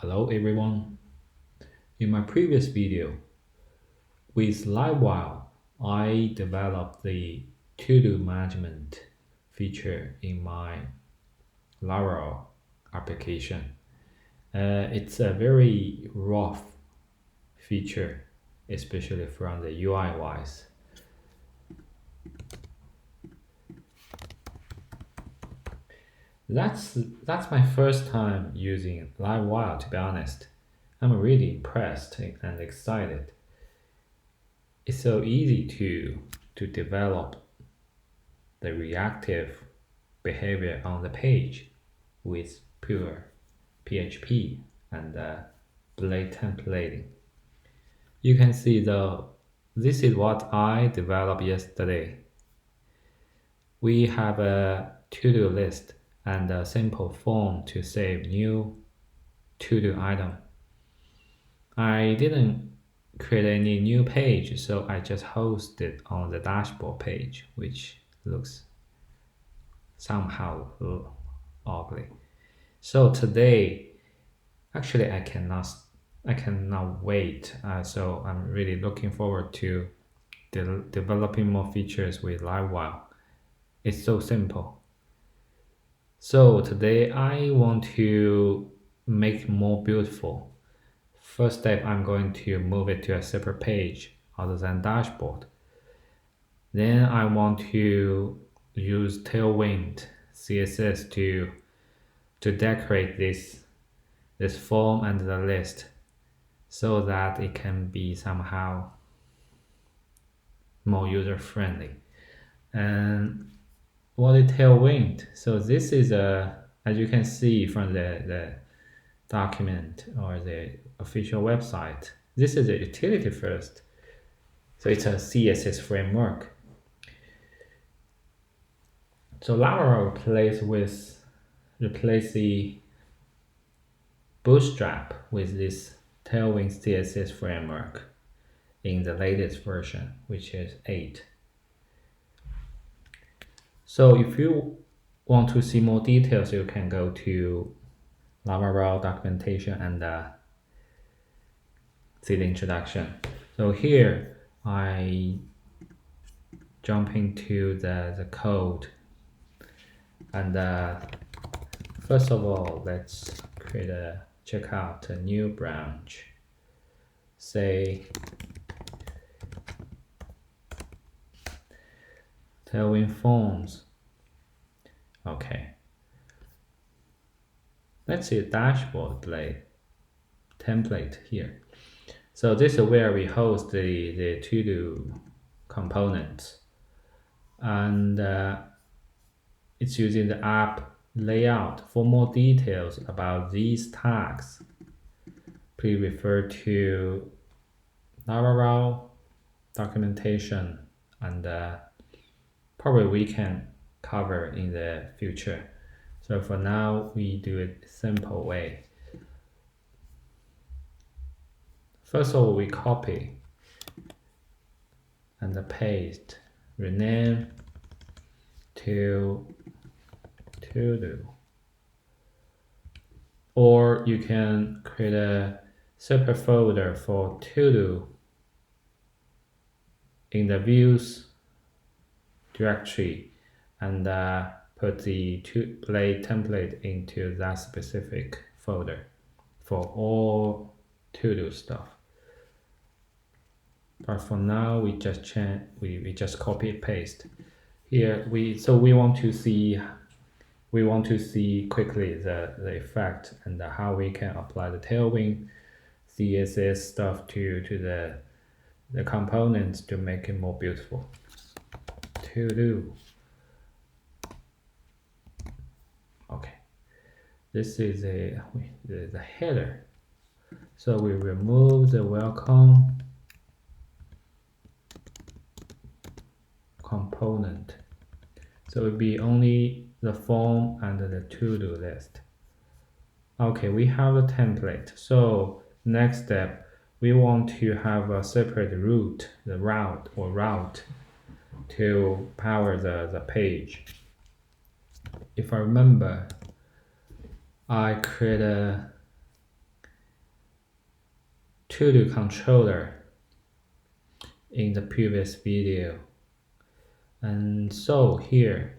Hello everyone. In my previous video with Laravel, I developed the to-do management feature in my Laravel application. It's a very rough feature, especially from the UI wise. That's my first time using Laravel, to be honest. I'm really impressed and excited. It's so easy to develop the reactive behavior on the page with pure PHP and blade templating. You can see this is what I developed yesterday. We have a to-do list and a simple form to save new to-do item. I didn't create any new page, so I just host it on the dashboard page, which looks somehow ugly. So today, actually, I cannot wait. So I'm really looking forward to developing more features with Laravel. It's so simple. So today I want to make it more beautiful. First step, I'm going to move it to a separate page other than dashboard. Then I want to use Tailwind CSS to decorate this form and the list so that it can be somehow more user friendly. And what is Tailwind? So this is as you can see from the document or the official website, this is a utility first. So it's a CSS framework. So Laravel replace the Bootstrap with this Tailwind CSS framework in the latest version, which is 8. So if you want to see more details, you can go to Laravel documentation and see the introduction. So here I jump into the code, and first of all, let's check out a new branch. Say Tailwind forms. Okay. Let's see a dashboard template here. So this is where we host the to-do components, and it's using the app layout. For more details about these tags, please refer to Laravel documentation, and probably we can cover in the future. So for now, we do it simple way. First of all, we copy and paste, rename to do. Or you can create a separate folder for to-do in the views directory, and put the blade template into that specific folder for all to-do stuff. But for now, we just copy paste. Here we want to see quickly the effect and how we can apply the Tailwind CSS stuff to the components to make it more beautiful. To do. Okay, this is the header. So we remove the welcome component. So it will be only the form and the to-do list. Okay, we have a template. So next step, we want to have a separate route to power the page. If I remember, I create TODO controller in the previous video. And so here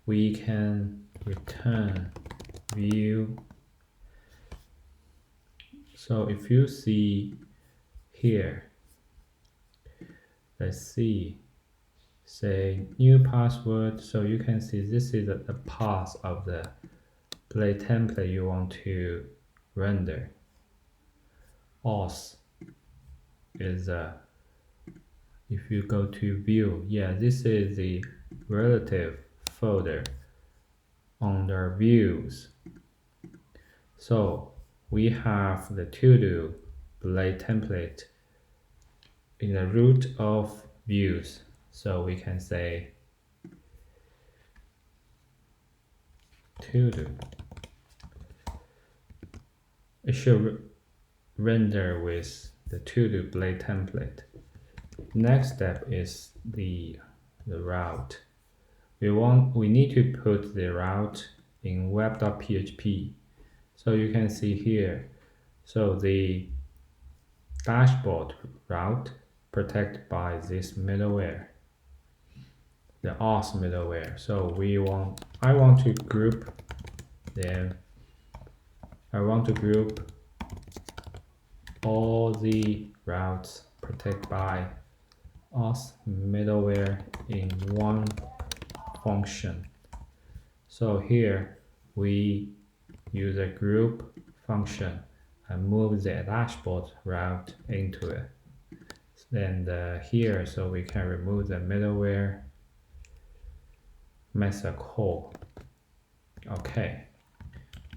we can return view. So if you see here, let's see, say new password. So you can see this is the path of the blade template you want to render. Auth is if you go to view, yeah, this is the relative folder under views. So we have the TODO blade template in the root of views. So we can say TODO. It should render with the TODO blade template. Next step is the route. We need to put the route in web.php. So you can see here, so the dashboard route protected by this middleware, the auth middleware. So I want to group them. I want to group all the routes protected by auth middleware in one function. So here we use a group function and move the dashboard route into it. And here, so we can remove the middleware method call. Okay.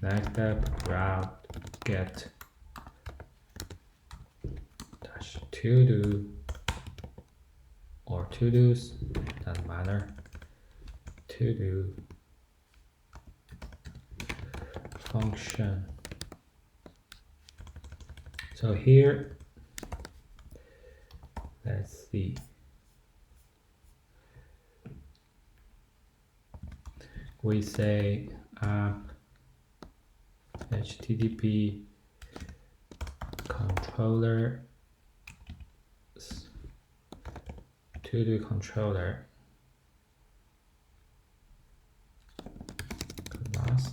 Next step, route get dash TODO or TODOs, doesn't matter. TODO function. So here, let's see. We say app HTTP controller TODO controller class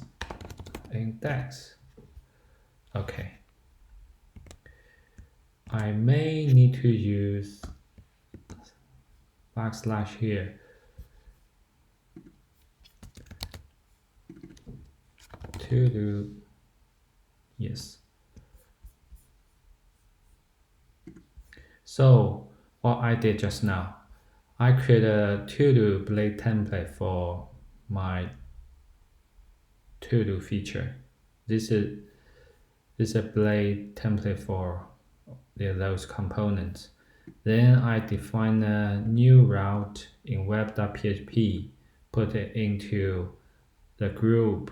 index. Okay. I may need to use backslash here. TODO, yes. So what I did just now, I created a TODO blade template for my TODO feature. This is a blade template for those components. Then I define a new route in web.php, put it into the group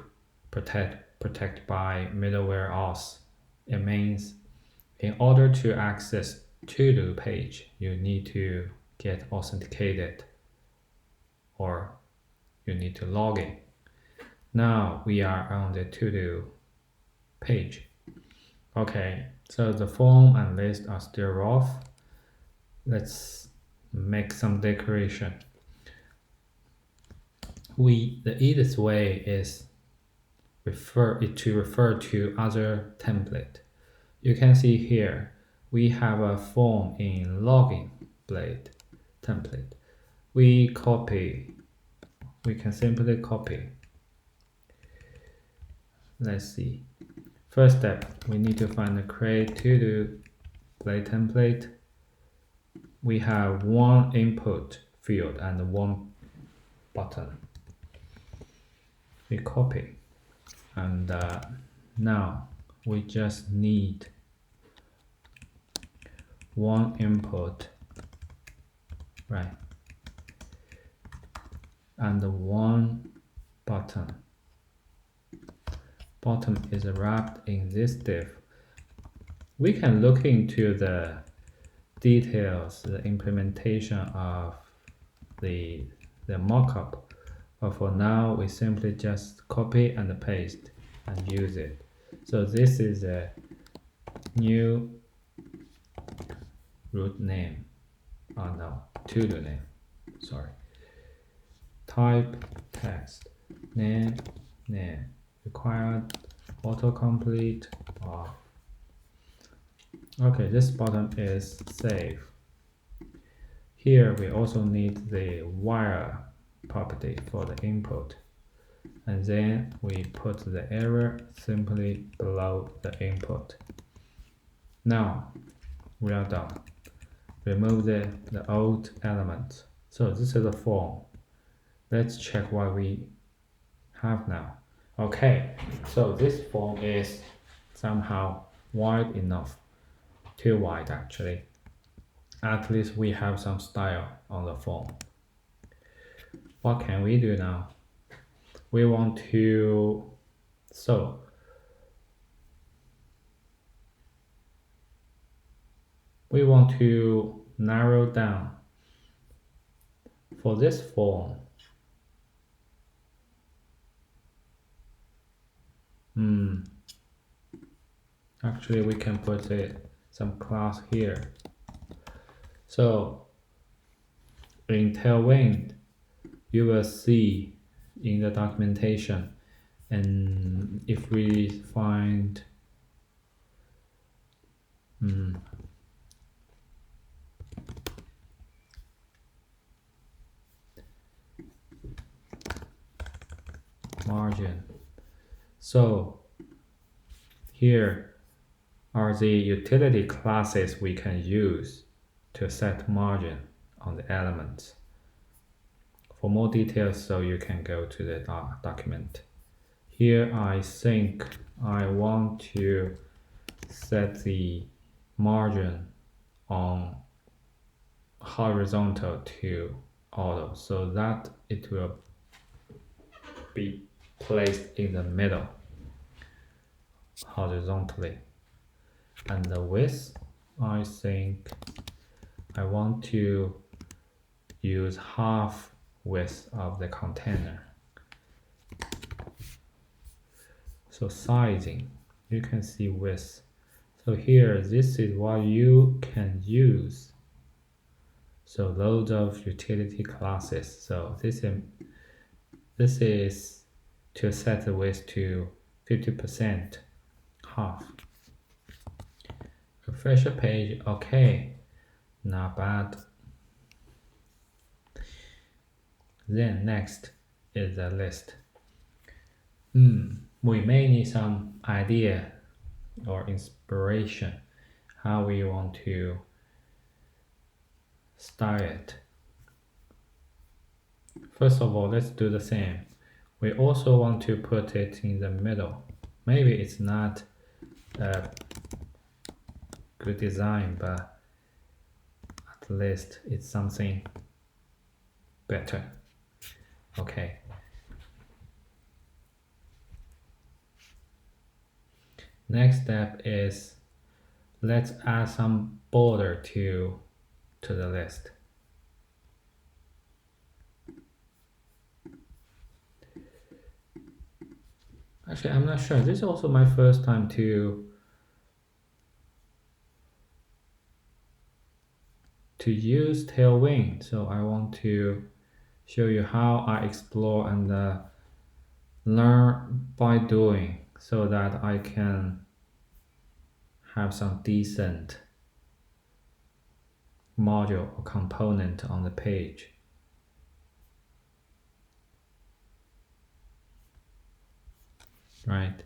protect by middleware auth. It means in order to access TODO page, you need to get authenticated or you need to log in. Now we are on the TODO page. Okay, so the form and list are still off. Let's make some decoration. The easiest way is refer to other template. You can see here we have a form in login blade template. We can simply copy. Let's see. First step, we need to find the create TODO blade template. We have one input field and one button. We copy, and now we just need one input, right, and one button. Bottom is wrapped in this div. We can look into the details, the implementation of the mockup, but for now we simply just copy and paste and use it. So this is a new root name. Oh no, TODO name. Sorry. Type text name required autocomplete off. Okay, this button is save. Here we also need the wire property for the input, and then we put the error simply below the input. Now we are done. Remove the old element. So this is a form. Let's check what we have now. Okay, so this form is somehow wide enough, too wide actually. At least we have some style on the form. What can we do now? We want to, we want to narrow down for this form. Actually, we can put some class here. So in Tailwind, you will see in the documentation, and if we find margin. So here are the utility classes we can use to set margin on the elements. For more details, so you can go to the document. Here I think I want to set the margin on horizontal to auto so that it will be placed in the middle horizontally. And the width, I think I want to use half width of the container. So sizing, you can see width. So here, this is what you can use. So loads of utility classes. So this is to set the width to 50%, half. Refresh page, okay, not bad. Then next is the list. We may need some idea or inspiration how we want to style it. First of all, let's do the same. We also want to put it in the middle. Maybe it's not a good design, but at least it's something better. Okay. Next step is let's add some border to the list. Actually, I'm not sure. This is also my first time to use Tailwind, so I want to show you how I explore and learn by doing, so that I can have some decent module or component on the page. Right.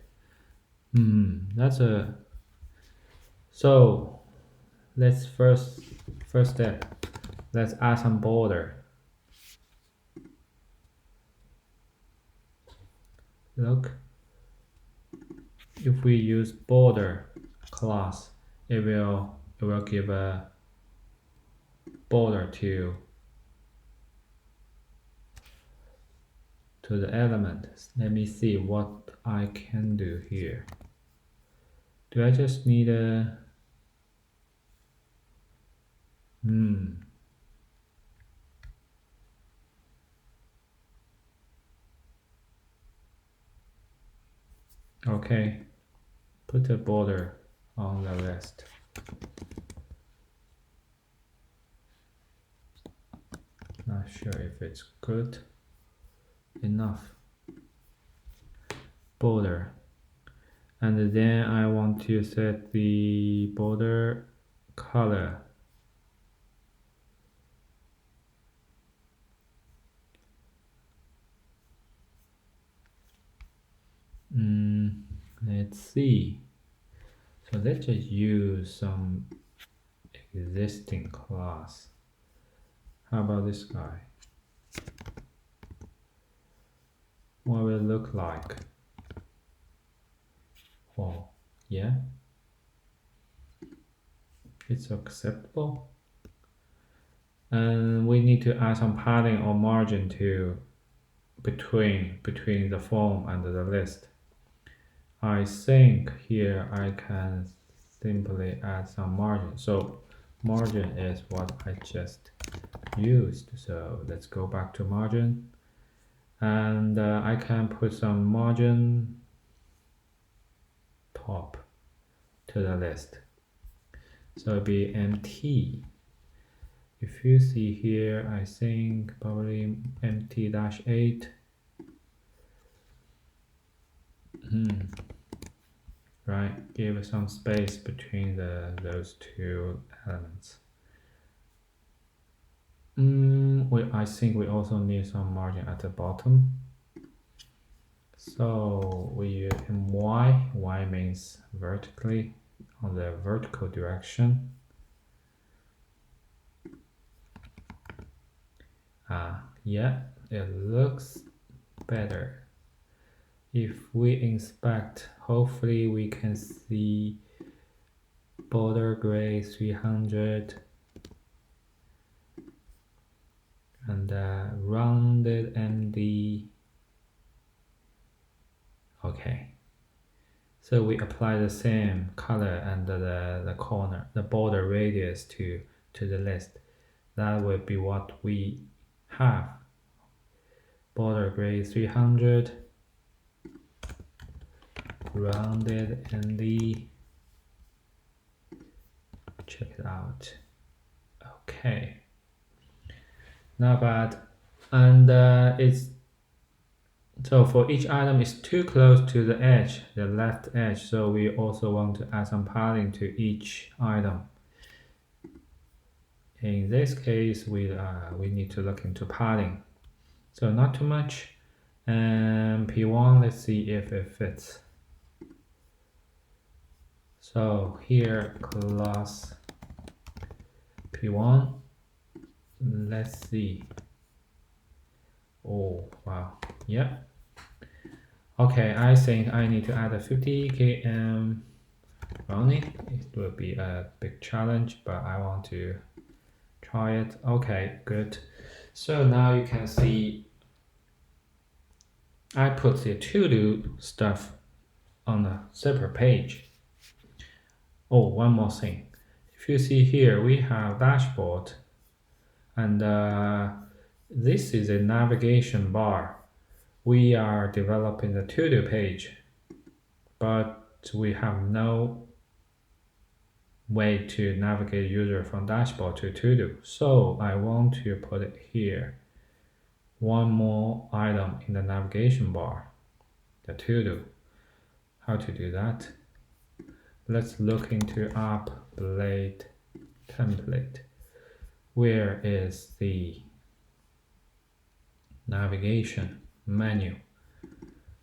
So let's first step, let's add some border. Look, if we use border class, it will give a border to the element. Let me see what I can do here. Do I just need a okay, put a border on the list. Not sure if it's good enough. Border. And then I want to set the border color. Let's see. So let's just use some existing class. How about this guy? What will it look like? Oh, yeah. It's acceptable. And we need to add some padding or margin to between the form and the list. I think here I can simply add some margin. So margin is what I just used. So let's go back to margin, and I can put some margin top to the list. So it'll be MT. If you see here, I think probably MT-8. Right, give some space between those two elements. I think we also need some margin at the bottom. So we use Y. Y means vertically, on the vertical direction. Yeah, it looks better. If we inspect, hopefully we can see border gray 300 and rounded MD. Okay, so we apply the same color and the corner, the border radius to the list. That would be what we have. Border gray 300, rounded MD. Check it out. Okay, not bad. And it's so for each item is too close to the edge, the left edge, so we also want to add some padding to each item. In this case, we need to look into padding, so not too much. And P1, let's see if it fits. So here class P1, let's see. Oh wow, yeah. Okay, I think I need to add a 50 km rounding. It will be a big challenge, but I want to try it. Okay, good. So now you can see I put the to-do stuff on a separate page. Oh, one more thing. If you see here, we have dashboard, and this is a navigation bar. We are developing the to-do page, but we have no way to navigate user from dashboard to to-do. So I want to put it here. One more item in the navigation bar, the to-do. How to do that? Let's look into applet template. Where is the navigation menu?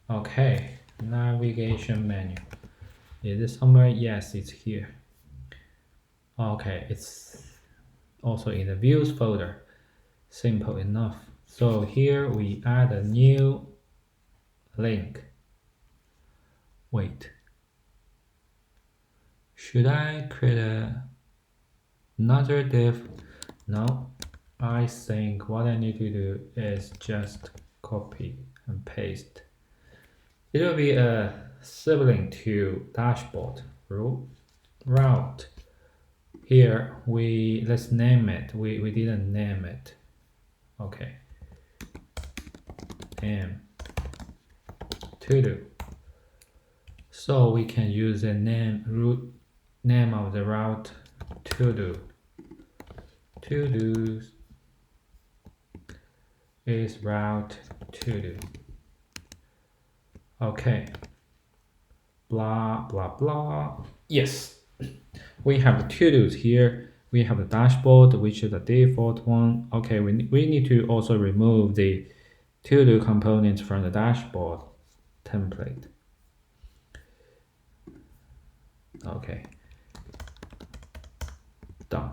Okay, navigation menu. Is it somewhere? Yes, it's here. Okay, it's also in the views folder. Simple enough. So here we add a new link. Wait, should I create another div? No, I think what I need to do is just copy and paste. It will be a sibling to dashboard route. Here let's name it. We didn't name it. Okay. And to do. So we can use the name of the route to do. To do's is route to do. Okay. Blah, blah, blah. Yes. We have the to-dos here. We have the dashboard, which is the default one. Okay, we need to also remove the to-do components from the dashboard template. Okay. Done.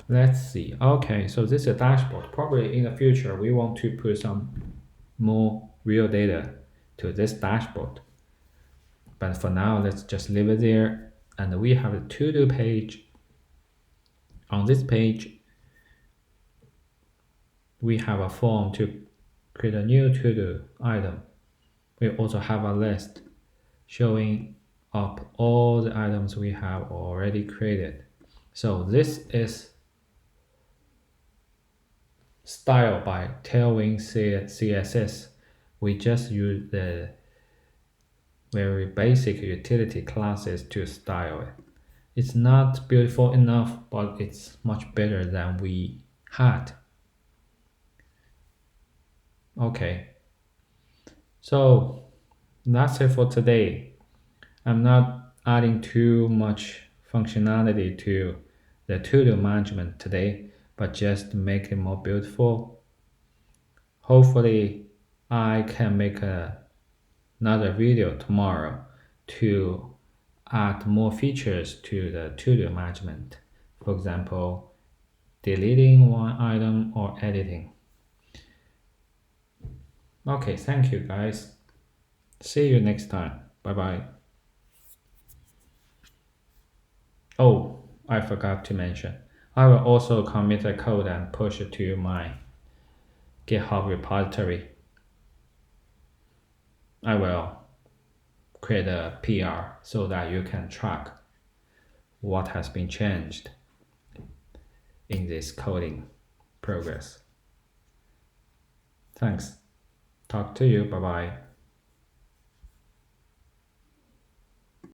Let's see. Okay, so this is a dashboard. Probably in the future, we want to put some more real data to this dashboard. But for now, let's just leave it there. And we have a to-do page. On this page, we have a form to create a new to-do item. We also have a list showing up all the items we have already created. So this is styled by Tailwind CSS. We just use the very basic utility classes to style it. It's not beautiful enough, but it's much better than we had. Okay, so that's it for today. I'm not adding too much functionality to the to-do management today, but just make it more beautiful. Hopefully, I can make another video tomorrow to add more features to the to-do management. For example, deleting one item or editing. Okay, thank you guys. See you next time. Bye bye. Oh, I forgot to mention. I will also commit a code and push it to my GitHub repository. I will create a PR so that you can track what has been changed in this coding progress. Thanks. Talk to you. Bye bye.